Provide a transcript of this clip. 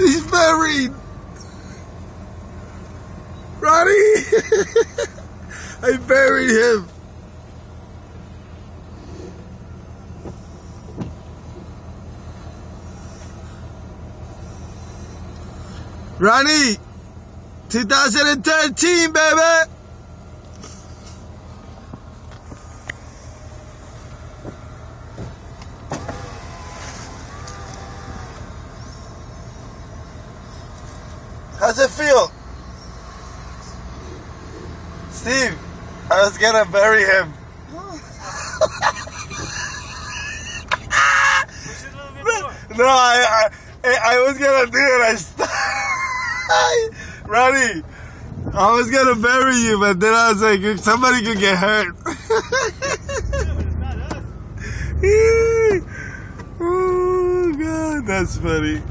He's buried. Ronnie! I buried him. Ronnie! 2013, baby! How's it feel? Steve, I was gonna bury him. No, I was gonna do it. I stopped. Ronnie, I was gonna bury you, but then I was like, if somebody could get hurt. Oh God, that's funny.